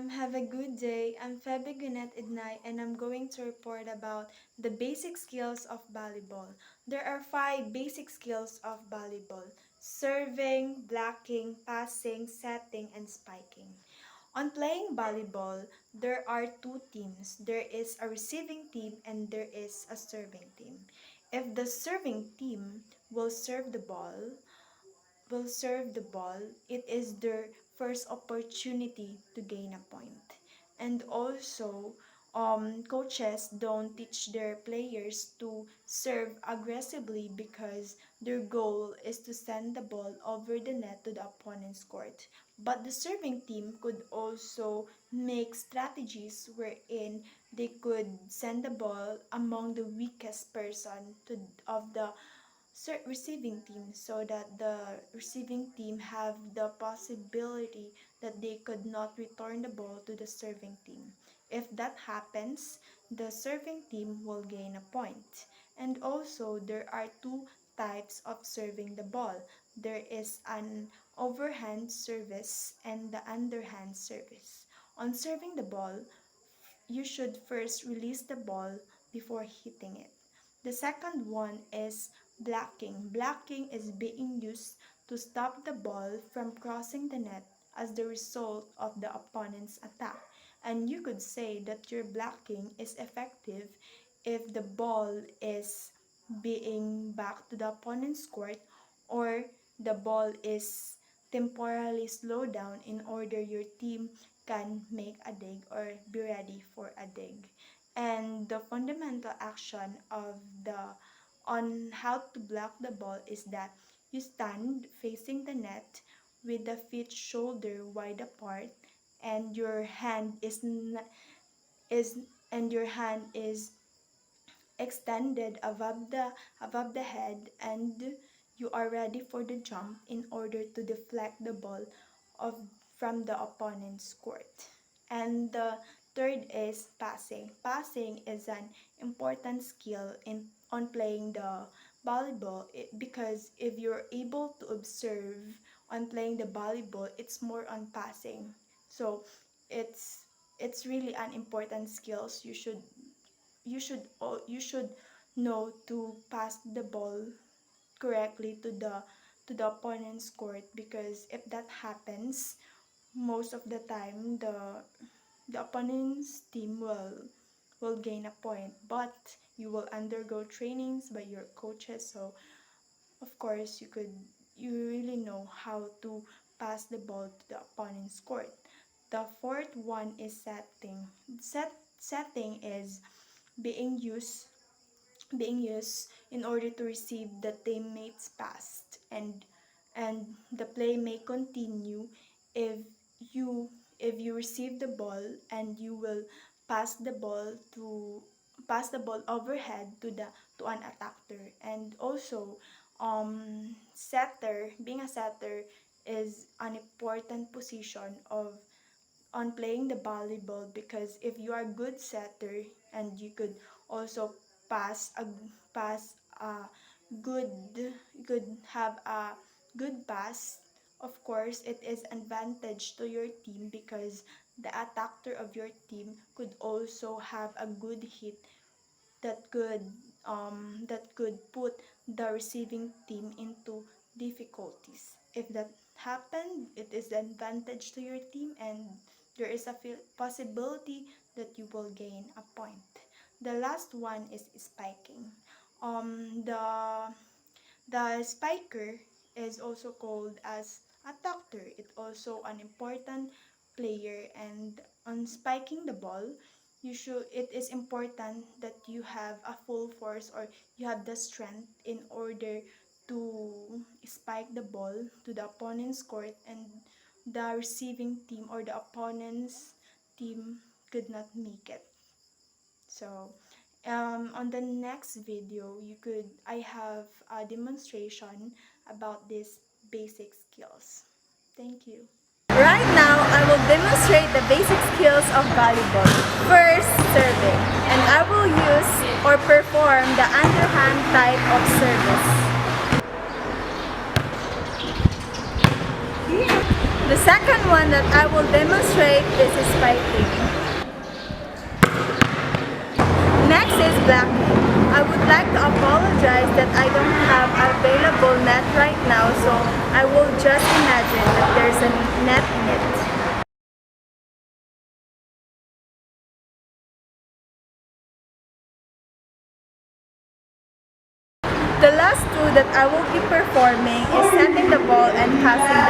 Have a good day. I'm Febe Gunet Idnay and I'm going to report about the basic skills of volleyball. There are 5 basic skills of volleyball: serving, blocking, passing, setting, and spiking. On playing volleyball, there are 2 teams. There is a receiving team and there is a serving team. If the serving team will serve the ball, it is their first opportunity to gain a point. And also, coaches don't teach their players to serve aggressively because their goal is to send the ball over the net to the opponent's court. But the serving team could also make strategies wherein they could send the ball among the weakest person of the receiving team, so that the receiving team have the possibility that they could not return the ball to the serving team. If that happens, the serving team will gain a point. And also, there are 2 types of serving the ball. There is an overhand service and the underhand service. On serving the ball, you should first release the ball before hitting it. The second one is blocking. Blocking is being used to stop the ball from crossing the net as the result of the opponent's attack. And you could say that your blocking is effective if the ball is being back to the opponent's court, or the ball is temporarily slowed down in order your team can make a dig or be ready for a dig. And the fundamental action of the on how to block the ball is that you stand facing the net with the feet shoulder wide apart, and your hand is and your hand is extended above the head, and you are ready for the jump in order to deflect the ball of from the opponent's court. And the third is passing. Passing is an important skill in on playing the volleyball, because if you're able to observe on playing the volleyball, it's more on passing. So it's really an important skills. You should know to pass the ball correctly to the opponent's court, because if that happens, most of the time the opponent's team will gain a point, but you will undergo trainings by your coaches. So of course you really know how to pass the ball to the opponent's court. The fourth one is setting. Setting is being used being used in order to receive the teammate's pass, and the play may continue if you receive the ball and you will pass the ball to pass the ball overhead to an attacker. And also, setter being a setter is an important position of on playing the volleyball, because if you are a good setter and you could also pass a pass a good could have a good pass, of course it is advantage to your team, because the attacker of your team could also have a good hit that could put the receiving team into difficulties. If that happened, it is an advantage to your team, and there is a possibility that you will gain a point. The last one is spiking. The spiker is also called as a doctor. It's also an important player, and on spiking the ball, it is important that you have a full force, or you have the strength in order to spike the ball to the opponent's court, and the receiving team or the opponent's team could not make it. So on the next video, I have a demonstration about these basic skills. Thank you. Right now, I will demonstrate the basic skills of volleyball. First, serving. And I will use or perform the underhand type of service. The second one that I will demonstrate is spiking. Next is blocking. I would like to apologize that I don't have available net right now, so I will just imagine that there's a net in it. The last two that I will be performing is setting the ball and passing